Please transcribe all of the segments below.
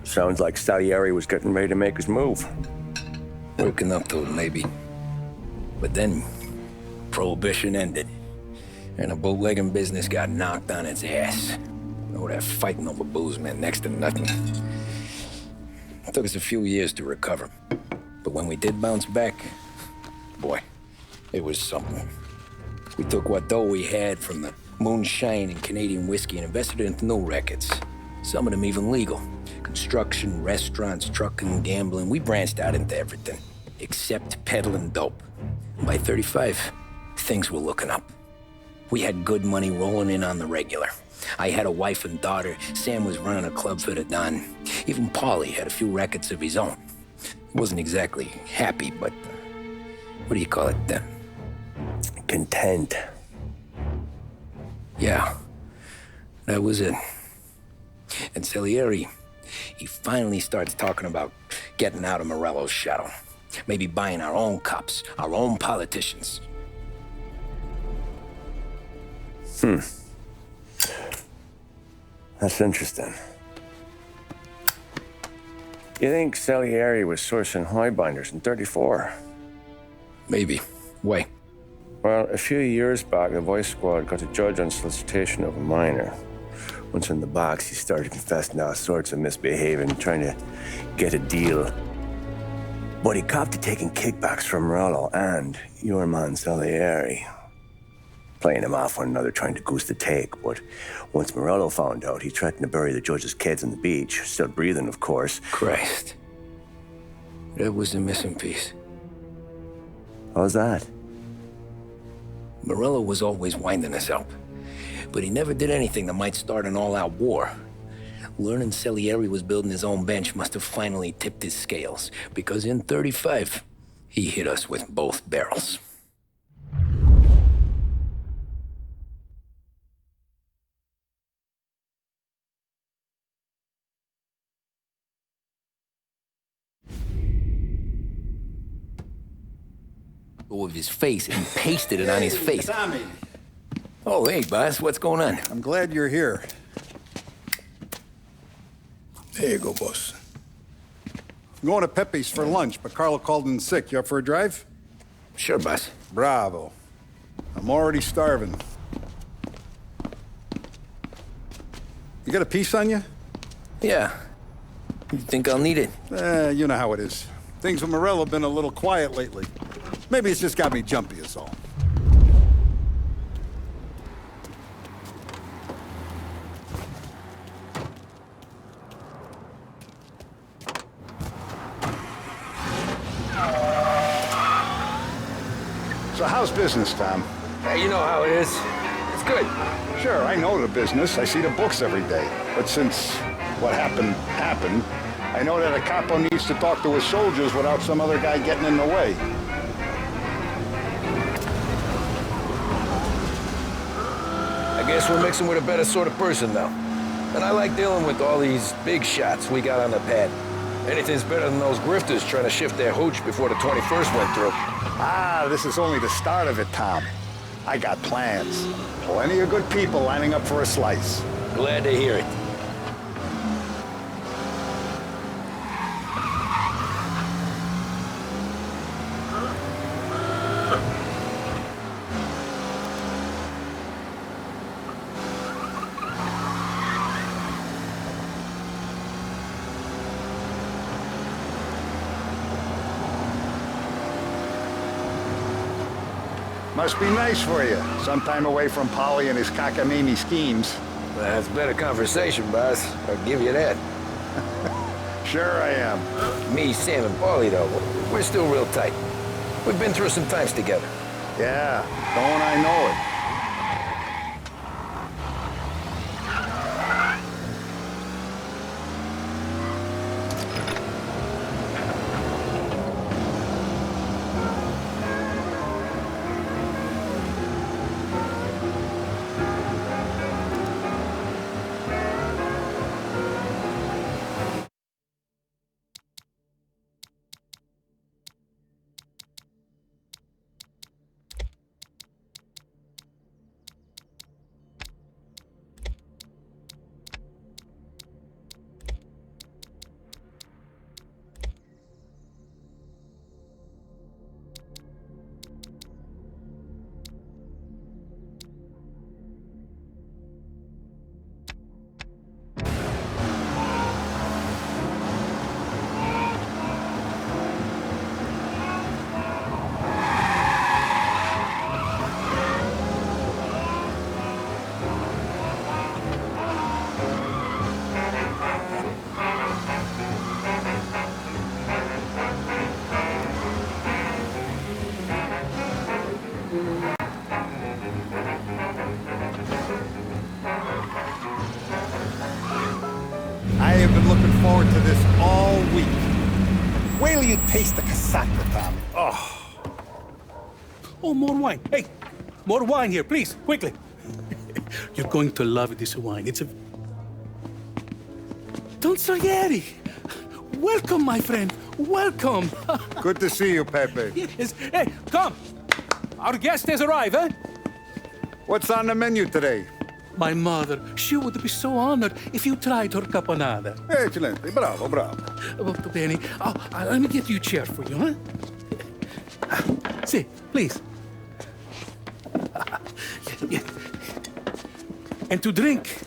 Sounds like Salieri was getting ready to make his move. Working up to it, maybe. But then, Prohibition ended, and the bootlegging business got knocked on its ass. Oh, that fighting over booze meant next to nothing. It took us a few years to recover. But when we did bounce back, boy, it was something. We took what dough we had from the moonshine and Canadian whiskey and invested it into new rackets. Some of them even legal. Construction, restaurants, trucking, gambling. We branched out into everything, except peddling dope. And by 35, things were looking up. We had good money rolling in on the regular. I had a wife and daughter. Sam was running a club for the Don. Even Paulie had a few rackets of his own. He wasn't exactly happy, but what do you call it then? Content. Yeah, that was it. And Salieri, he finally starts talking about getting out of Morello's shadow. Maybe buying our own cops, our own politicians. That's interesting. You think Salieri was sourcing highbinders in 34? Maybe. Why? Well, a few years back, the Vice Squad got a judge on solicitation of a minor. Once in the box, he started confessing all sorts of misbehaving, trying to get a deal. But he copped to taking kickbacks from Morello and your man Salieri. Playing them off one another, trying to goose the take. But once Morello found out, he threatened to bury the judge's kids on the beach. Still breathing, of course. Christ. That was the missing piece. How's that? Morello was always winding us up. But he never did anything that might start an all-out war. Learning Salieri was building his own bench must have finally tipped his scales. Because in 35, he hit us with both barrels. Of his face and pasted it on his face. Tommy. Oh, hey, boss, what's going on? I'm glad you're here. There you go, boss. I'm going to Pepe's for lunch, but Carlo called in sick. You up for a drive? Sure, boss. Bravo. I'm already starving. You got a piece on you? Yeah. You think I'll need it? You know how it is. Things with Morello have been a little quiet lately. Maybe it's just got me jumpy is all. So how's business, Tom? Hey, you know how it is. It's good. Sure, I know the business. I see the books every day. But since what happened, I know that a capo needs to talk to his soldiers without some other guy getting in the way. I guess we're mixing with a better sort of person now. And I like dealing with all these big shots we got on the pad. Anything's better than those grifters trying to shift their hooch before the 21st went through. This is only the start of it, Tom. I got plans. Plenty of good people lining up for a slice. Glad to hear it. Must be nice for you. Some time away from Polly and his cockamamie schemes. That's better conversation, boss. I'll give you that. Sure I am. Me, Sam, and Paulie, though, we're still real tight. We've been through some times together. Yeah, don't I know it. forward to this all week. Wait till you taste the casaca, Tommy. Oh, more wine. Hey, more wine here, please, quickly. You're going to love this wine. It's a... Don Salieri! Welcome, my friend. Welcome. Good to see you, Pepe. Yes. Hey, come. Our guest has arrived, eh? What's on the menu today? My mother, she would be so honored if you tried her caponata. Excellent. Bravo, bravo. Molto bene. Oh, let me get you a chair for you, huh? Sit, please. Yeah. And to drink,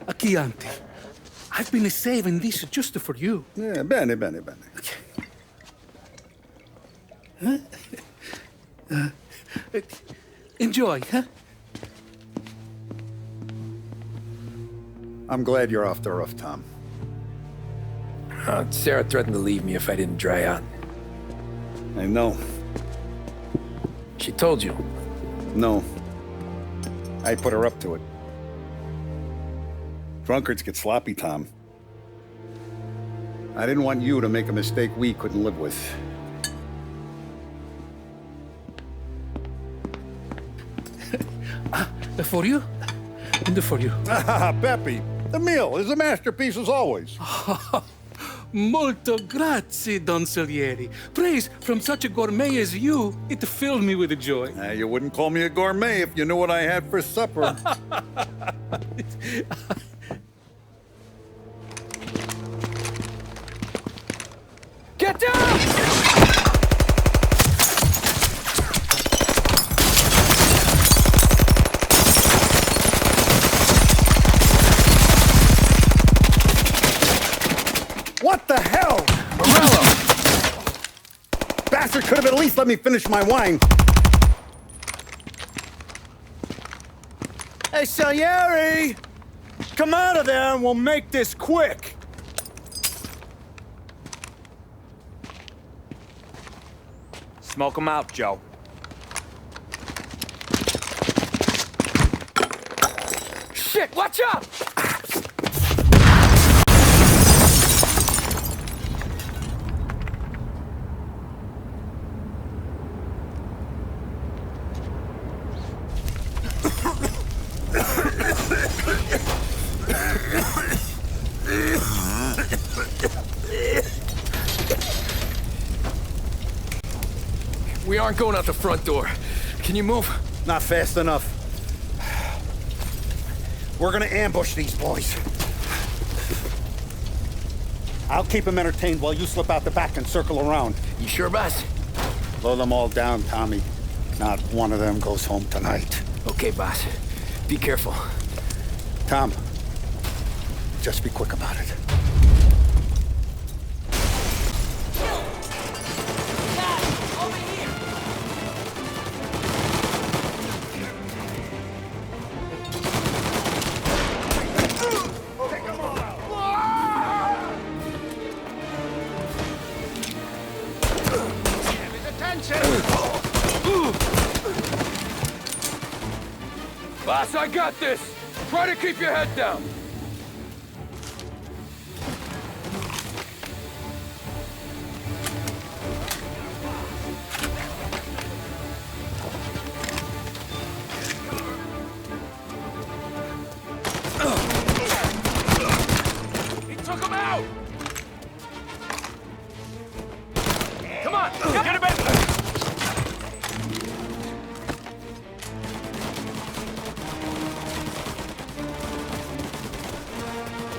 a Chianti. I've been saving this just for you. Yeah, bene, bene, bene. Huh? Enjoy, huh? I'm glad you're off the roof, Tom. Sarah threatened to leave me if I didn't dry out. I know. She told you. No. I put her up to it. Drunkards get sloppy, Tom. I didn't want you to make a mistake we couldn't live with. For you? And for you. Pepe, the meal is a masterpiece as always. Molto grazie, Don Salieri. Praise from such a gourmet as you, it filled me with joy. You wouldn't call me a gourmet if you knew what I had for supper. Get down! What the hell? Morello! Bastard could have at least let me finish my wine. Hey, Salieri! Come out of there and we'll make this quick. Smoke 'em out, Joe. Shit, watch out! We aren't going out the front door. Can you move? Not fast enough. We're gonna ambush these boys. I'll keep them entertained while you slip out the back and circle around. You sure, boss? Blow them all down, Tommy. Not one of them goes home tonight. Okay, boss. Be careful. Tom, just be quick about it. Boss, I got this! Try to keep your head down! He took him out! Come on, get him in!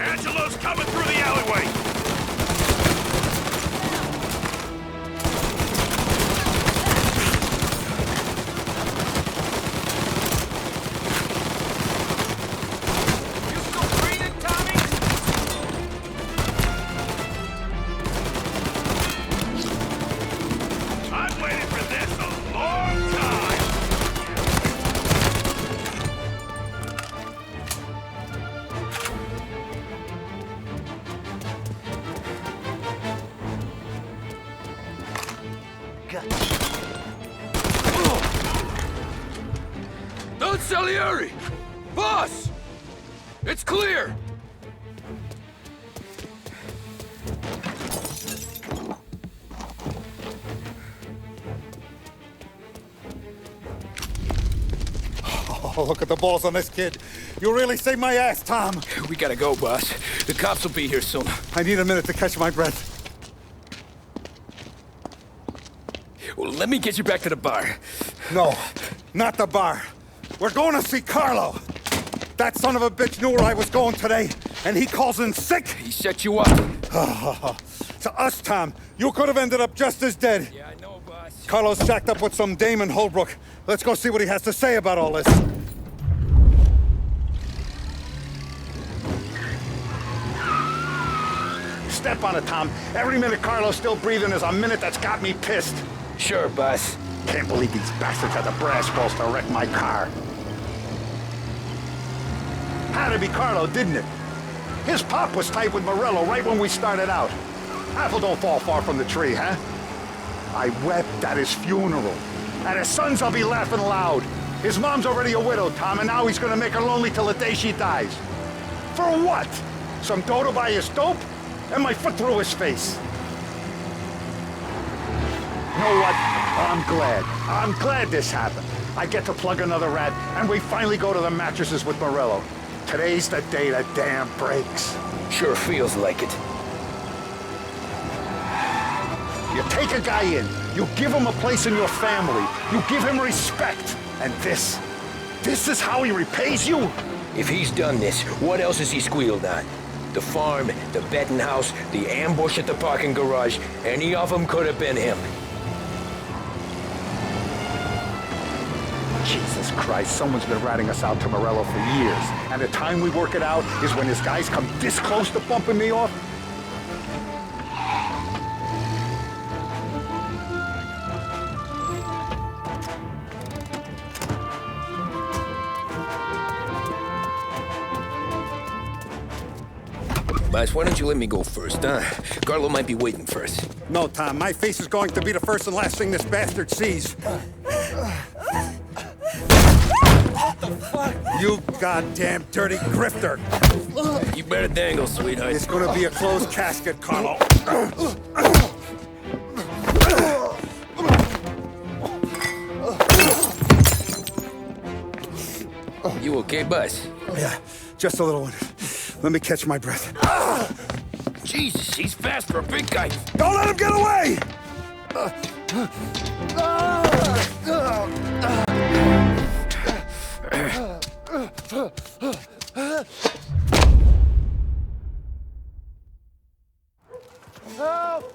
Angelo's coming through the alleyway! You still breathing, Tommy? I've waited for this a long time! Don Salieri! Boss! It's clear! Oh, look at the balls on this kid. You really saved my ass, Tom. We gotta go, boss. The cops will be here soon. I need a minute to catch my breath. Well, let me get you back to the bar. No, not the bar. We're going to see Carlo. That son of a bitch knew where I was going today, and he calls in sick. He set you up. To us, Tom, you could have ended up just as dead. Yeah, I know, boss. Carlo's shacked up with some dame in Holbrook. Let's go see what he has to say about all this. Step on it, Tom. Every minute Carlo's still breathing is a minute that's got me pissed. Sure, boss. Can't believe these bastards had the brass balls to wreck my car. Had to be Carlo, didn't it? His pop was tight with Morello right when we started out. Apple don't fall far from the tree, huh? I wept at his funeral. At his son's, I'll be laughing loud. His mom's already a widow, Tom, and now he's gonna make her lonely till the day she dies. For what? Some dodo by his dope? And my foot through his face. You know what? I'm glad. I'm glad this happened. I get to plug another rat, and we finally go to the mattresses with Morello. Today's the day the dam breaks. Sure feels like it. You take a guy in, you give him a place in your family, you give him respect. And this is how he repays you? If he's done this, what else has he squealed on? The farm, the betting house, the ambush at the parking garage, any of them could have been him. Jesus Christ, someone's been ratting us out to Morello for years. And the time we work it out is when his guys come this close to bumping me off? Boss, why don't you let me go first, huh? Carlo might be waiting for us. No, Tom, my face is going to be the first and last thing this bastard sees. What the fuck? You goddamn dirty grifter. You better dangle, sweetheart. It's gonna be a closed casket, Carlo. You okay, boss? Yeah, just a little one. Let me catch my breath. Jesus, he's fast for a big guy. Don't let him get away! Help!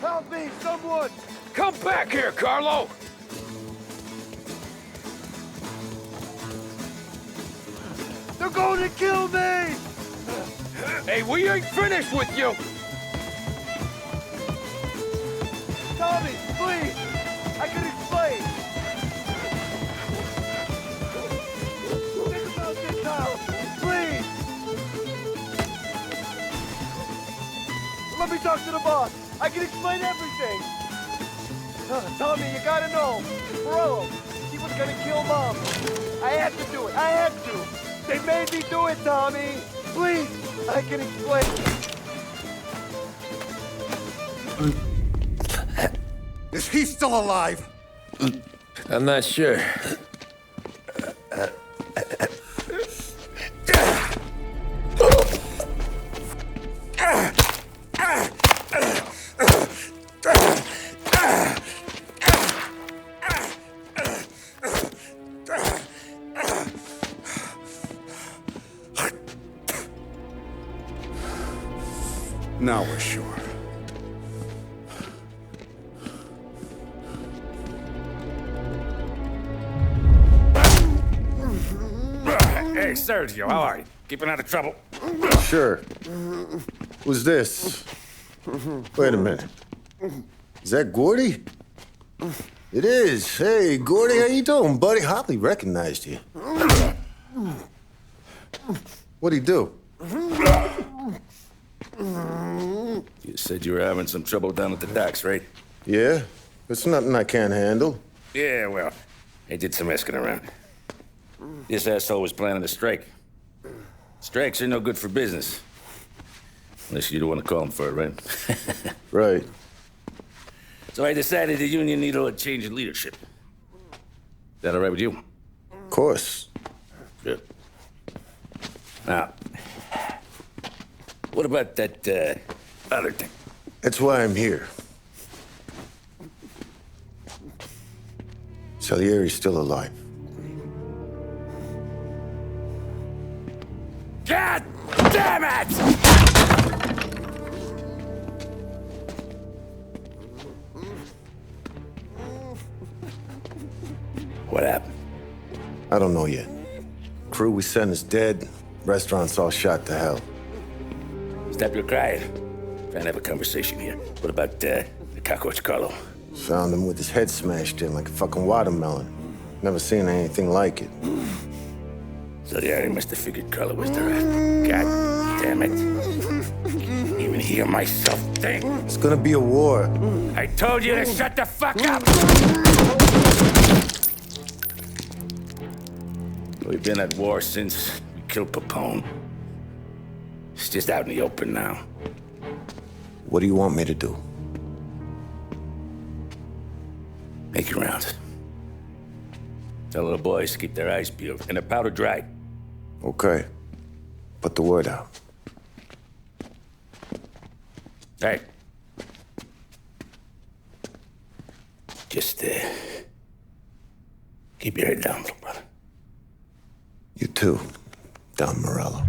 Help me, someone! Come back here, Carlo! They're going to kill me! Hey, we ain't finished with you! Tommy, please! I can explain! Think about this house! Please! Let me talk to the boss! I can explain everything! Tommy, you gotta know! Morello, he was gonna kill Mom! I had to do it! I had to! They made me do it, Tommy! Please! I can explain! Is he still alive? I'm not sure. Now we're sure. Hey, Sergio, how are you? Keeping out of trouble? Sure. Who's this? Wait a minute. Is that Gordy? It is. Hey, Gordy, how you doing, buddy? Hardly recognized you. What'd he do? You said you were having some trouble down at the docks, right? Yeah? It's nothing I can't handle. Yeah, well, I did some asking around. This asshole was planning a strike. Strikes are no good for business. Unless you don't want to call him for it, right? Right. So I decided the union needed a change in leadership. That all right with you? Of course. Good. Now, what about that, other thing? That's why I'm here. Salieri's still alive. God damn it! What happened? I don't know yet. Crew we sent is dead. Restaurant's all shot to hell. Stop your crying. Trying to have a conversation here. What about, the cockroach Carlo? Found him with his head smashed in like a fucking watermelon. Never seen anything like it. Salieri must have figured Carlo was the rat. God damn it. Even hear myself think. It's gonna be a war. I told you to shut the fuck up! We've been at war since we killed Papone. It's just out in the open now. What do you want me to do? Make your rounds. Tell the boys to keep their eyes peeled and their powder dry. Okay. Put the word out. Hey. Just, keep your head down, little brother. You too, Don Morello.